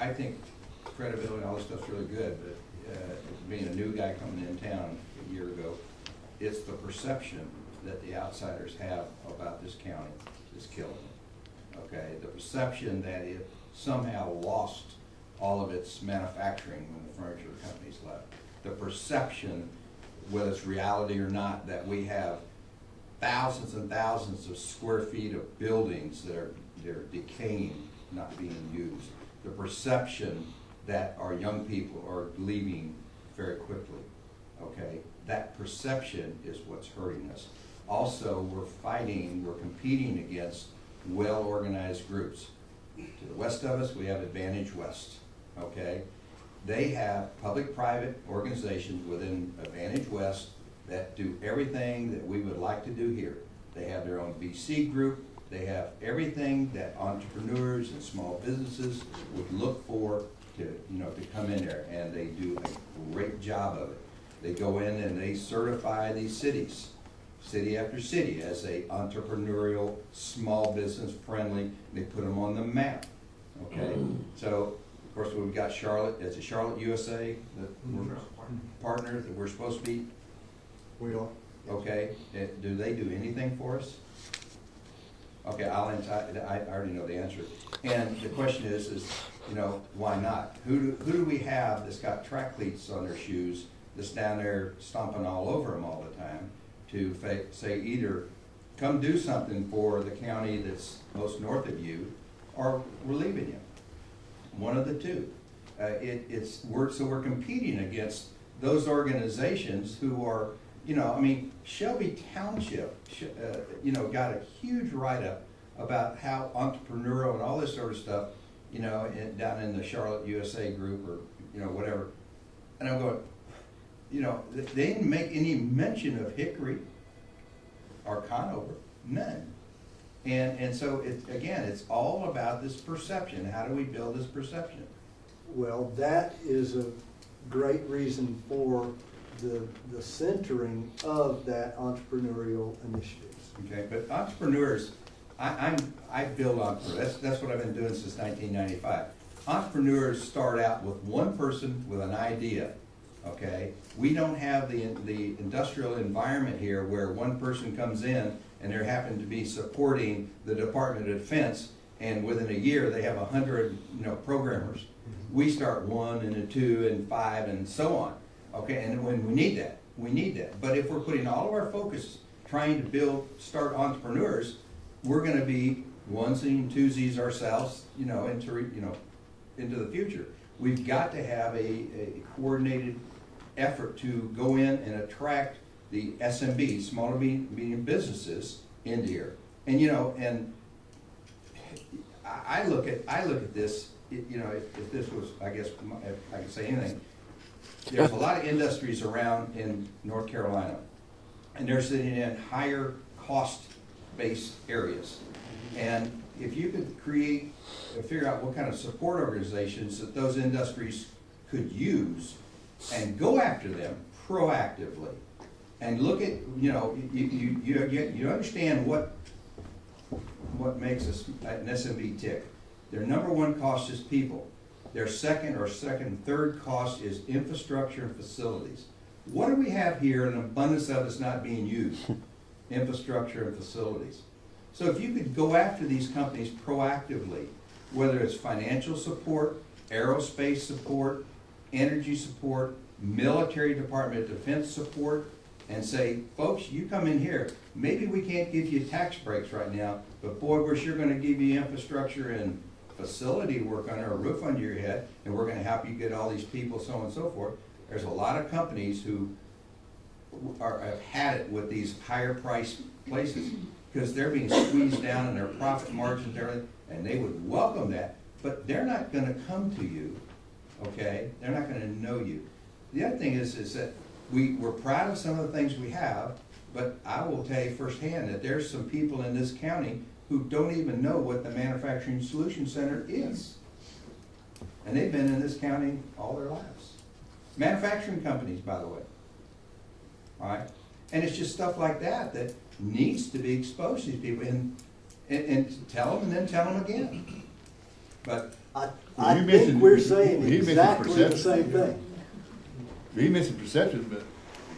I think credibility and all this stuff's really good, but being a new guy coming in town a year ago, it's the perception that the outsiders have about this county is killing them. Okay, the perception that it somehow lost all of its manufacturing when the furniture companies left. The perception, whether it's reality or not, that we have thousands and thousands of square feet of buildings that are decaying, not being used. The perception that our young people are leaving very quickly. Okay, that perception is what's hurting us. Also, we're competing against well-organized groups. To the west of us, we have Advantage West, okay? They have public-private organizations within Advantage West that do everything that we would like to do here. They have their own VC group. They have everything that entrepreneurs and small businesses would look for to come in there, and they do a great job of it. They go in and they certify these cities, city after city, as a entrepreneurial, small business friendly. They put them on the map. Okay, so of course we've got Charlotte. It's a Charlotte, USA that we're partners that we're supposed to be. We are. Okay, do they do anything for us? Okay, I already know the answer. And the question is why not? Who do we have that's got track cleats on their shoes, that's down there stomping all over them all the time, to say either come do something for the county that's most north of you, or we're leaving you. One of the two. So we're competing against those organizations who are, Shelby Township, got a huge write-up about how entrepreneurial and all this sort of stuff, down in the Charlotte, USA group, or, whatever. And I'm going, they didn't make any mention of Hickory or Conover, none. And so, it's all about this perception. How do we build this perception? Well, that is a great reason for the centering of that entrepreneurial initiatives. Okay, but entrepreneurs, I build entrepreneurs. That's what I've been doing since 1995. Entrepreneurs start out with one person with an idea. Okay, we don't have the industrial environment here where one person comes in and they happen to be supporting the Department of Defense, and within a year they have 100 programmers. Mm-hmm. We start 1 and a 2 and 5 and so on. Okay, and when we need that. But if we're putting all of our focus trying to start entrepreneurs, we're going to be onesies and twosies ourselves, into the future. We've got to have a coordinated effort to go in and attract the SMBs, small and medium businesses, into here. And and I look at this. If this was, I guess, if I could say anything. There's a lot of industries around in North Carolina, and they're sitting in higher cost-based areas. And if you could figure out what kind of support organizations that those industries could use and go after them proactively, and look at, you understand what makes an SMB tick. Their number one cost is people. Their second, third cost is infrastructure and facilities. What do we have here, an abundance of it's not being used? Infrastructure and facilities. So if you could go after these companies proactively, whether it's financial support, aerospace support, energy support, military Department of Defense support, and say, folks, you come in here, maybe we can't give you tax breaks right now, but boy, we're sure going to give you infrastructure and facility work under a roof under your head, and we're going to help you get all these people, so on and so forth. There's a lot of companies who have had it with these higher priced places because they're being squeezed down in their profit margins and everything, and they would welcome that, but they're not going to come to you, okay? They're not going to know you. The other thing is that we're proud of some of the things we have, but I will tell you firsthand that there's some people in this county who don't even know what the Manufacturing Solution Center is. And they've been in this county all their lives. Manufacturing companies, by the way. All right? And it's just stuff like that that needs to be exposed to these people, and tell them and then tell them again. But I think we're saying exactly the same thing. He mentioned perception, but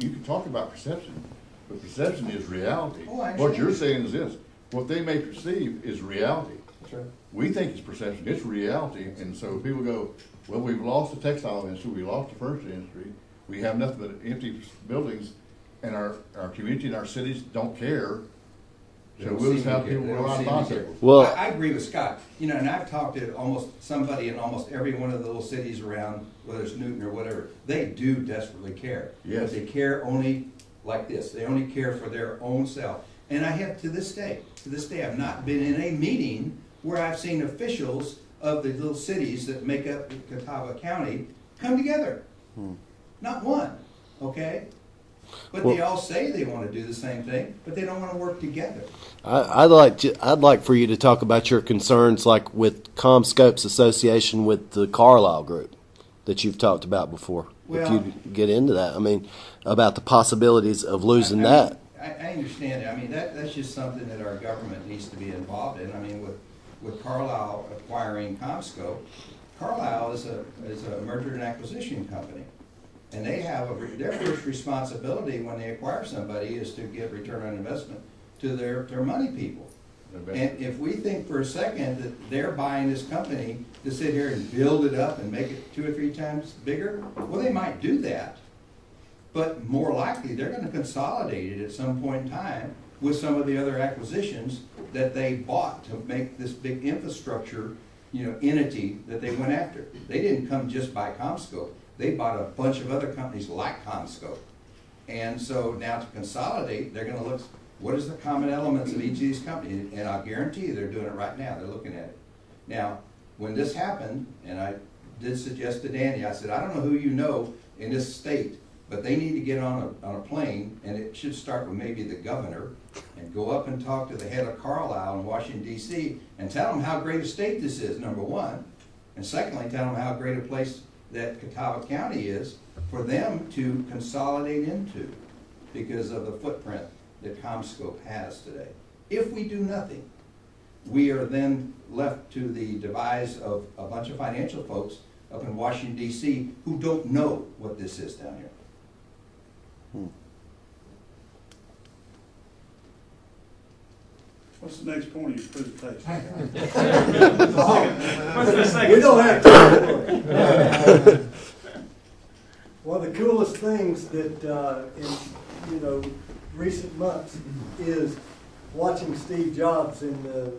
you can talk about perception, but perception is reality. What you're saying is this: what they may perceive is reality. That's right. We think it's perception; it's reality. And so people go, "Well, we've lost the textile industry, we lost the furniture industry, we have nothing but empty buildings, and our community and our cities don't care." So we'll just have people ride bicycles. Well, I agree with Scott. You know, and I've talked to almost somebody in almost every one of the little cities around, whether it's Newton or whatever. They do desperately care. Yes. But they care only like this. They only care for their own self. And I have to this day, I've not been in a meeting where I've seen officials of the little cities that make up Catawba County come together. Not one, okay? But they all say they want to do the same thing, but they don't want to work together. I'd like for you to talk about your concerns, like with CommScope's association with the Carlisle group that you've talked about before. Well, if you get into that, I mean, about the possibilities of losing that. I understand it. I mean, that's just something that our government needs to be involved in. I mean, with Carlisle acquiring CommScope, Carlisle is a merger and acquisition company. And they have their first responsibility when they acquire somebody is to give return on investment to their money people. And if we think for a second that they're buying this company to sit here and build it up and make it 2 or 3 times bigger, well, they might do that. But more likely, they're going to consolidate it at some point in time with some of the other acquisitions that they bought to make this big infrastructure, entity that they went after. They didn't come just by CommScope. They bought a bunch of other companies like CommScope. And so now to consolidate, they're going to look, what is the common elements of each of these companies? And I guarantee you they're doing it right now. They're looking at it. Now, when this happened, and I did suggest to Danny, I said, I don't know who you know in this state, but they need to get on a plane, and it should start with maybe the governor, and go up and talk to the head of Carlisle in Washington, D.C., and tell them how great a state this is, number one. And secondly, tell them how great a place that Catawba County is for them to consolidate into because of the footprint that CommScope has today. If we do nothing, we are then left to the devise of a bunch of financial folks up in Washington, D.C. who don't know what this is down here. What's the next point of your presentation? We don't have time. One of the coolest things that in recent months is watching Steve Jobs in the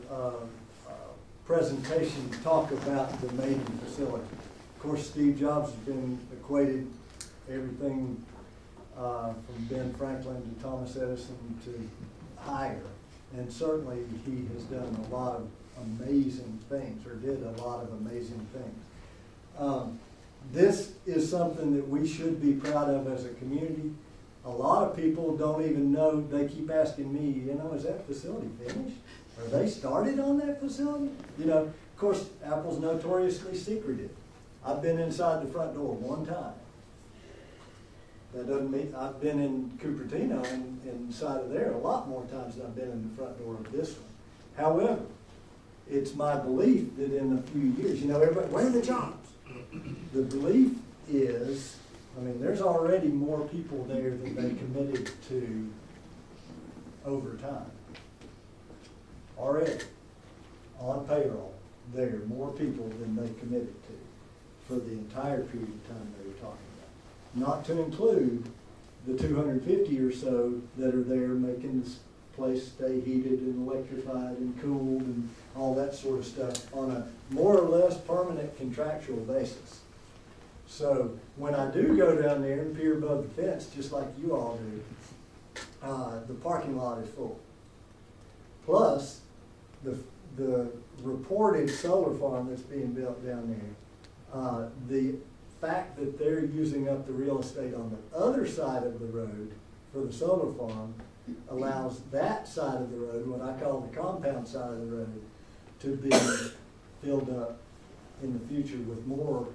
presentation talk about the mating facility. Of course, Steve Jobs has been equated everything from Ben Franklin to Thomas Edison to higher. And certainly he has done a lot of amazing things, or did a lot of amazing things. This is something that we should be proud of as a community. A lot of people don't even know. They keep asking me, is that facility finished? Are they started on that facility? Of course, Apple's notoriously secretive. I've been inside the front door one time. That doesn't mean I've been in Cupertino and inside of there a lot more times than I've been in the front door of this one. However, it's my belief that in a few years, everybody, where are the jobs? The belief is, there's already more people there than they committed to over time. Already, on payroll, there are more people than they committed to for the entire period of time they were talking about. Not to include the 250 or so that are there making this place stay heated and electrified and cooled and all that sort of stuff on a more or less permanent contractual basis. So when I do go down there and peer above the fence, just like you all do, the parking lot is full. Plus, the reported solar farm that's being built down there, the fact that they're using up the real estate on the other side of the road for the solar farm allows that side of the road, what I call the compound side of the road, to be filled up in the future with more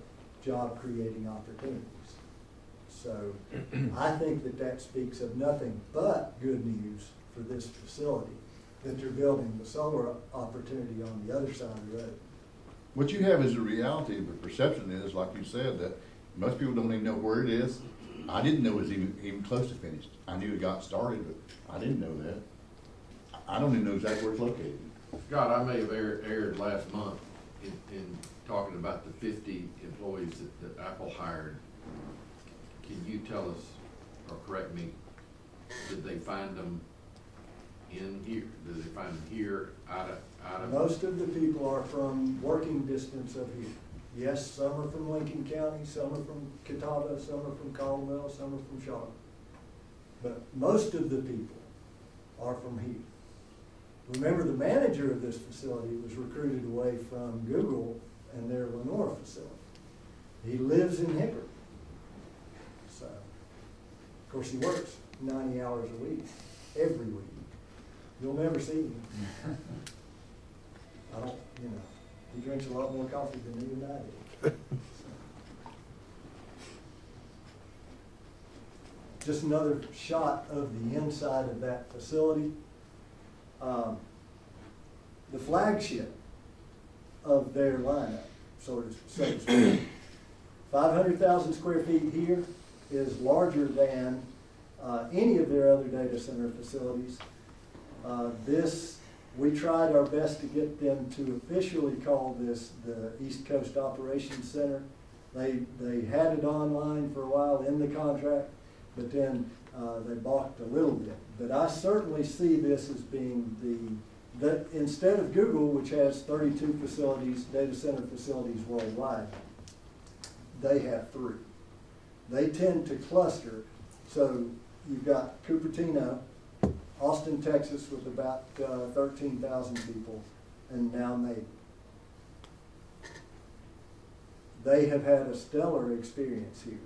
job creating opportunities. So I think that speaks of nothing but good news for this facility, that they're building the solar opportunity on the other side of the road. What you have is a reality, but perception is, like you said, that most people don't even know where it is. I didn't know it was even close to finished. I knew it got started, but I didn't know that. I don't even know exactly where it's located. Scott, I may have aired last month in talking about the 50 employees that Apple hired. Can you tell us, or correct me, did they find them in here? Did they find them here, out of? Most of the people are from working distance of here. Yes, some are from Lincoln County, some are from Catawba, some are from Colorado, some are from Charlotte. But most of the people are from here. Remember, the manager of this facility was recruited away from Google and their Lenore facility. He lives in Hickory. So, of course, he works 90 hours a week, every week. You'll never see him. I don't, you know, he drinks a lot more coffee than you and I do. Just another shot of the inside of that facility. The flagship of their lineup, so to speak, 500,000 square feet here is larger than any of their other data center facilities. We tried our best to get them to officially call this the East Coast Operations Center. They had it online for a while in the contract, but then they balked a little bit. But I certainly see this as being that instead of Google, which has 32 facilities, data center facilities worldwide, they have 3. They tend to cluster. So you've got Cupertino, Austin, Texas, with about 13,000 people, and now Navy. They have had a stellar experience here,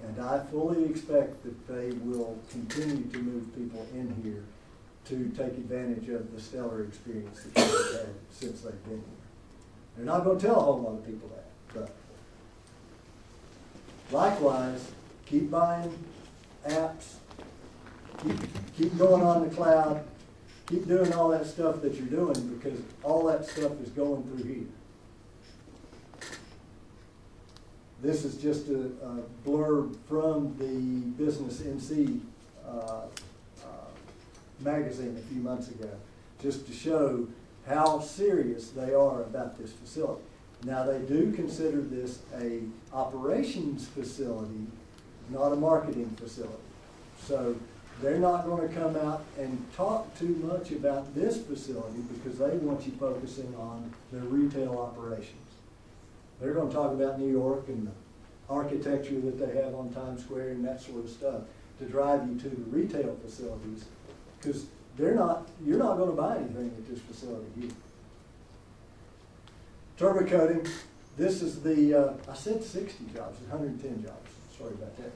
and I fully expect that they will continue to move people in here to take advantage of the stellar experience that they've had since they've been here. They're not going to tell a whole lot of people that, but likewise, keep buying apps, keep going on the cloud, keep doing all that stuff that you're doing, because all that stuff is going through here. This is just a blurb from the Business NC magazine a few months ago, just to show how serious they are about this facility. Now, they do consider this a operations facility, not a marketing facility. So they're not going to come out and talk too much about this facility because they want you focusing on their retail operations. They're going to talk about New York and the architecture that they have on Times Square and that sort of stuff to drive you to the retail facilities, because you're not going to buy anything at this facility here. Turbocoating, this is the, I said 60 jobs, 110 jobs, sorry about that.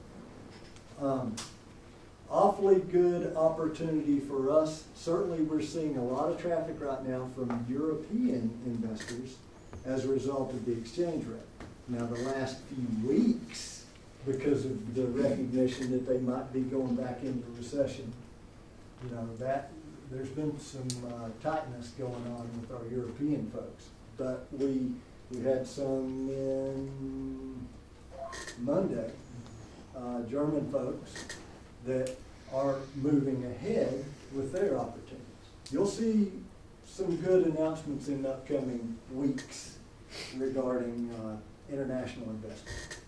Awfully good opportunity for us. Certainly we're seeing a lot of traffic right now from European investors as a result of the exchange rate. Now, the last few weeks, because of the recognition that they might be going back into recession, you know, that there's been some tightness going on with our European folks. But we had some in Monday, German folks that are moving ahead with their opportunities. You'll see some good announcements in the upcoming weeks regarding international investment.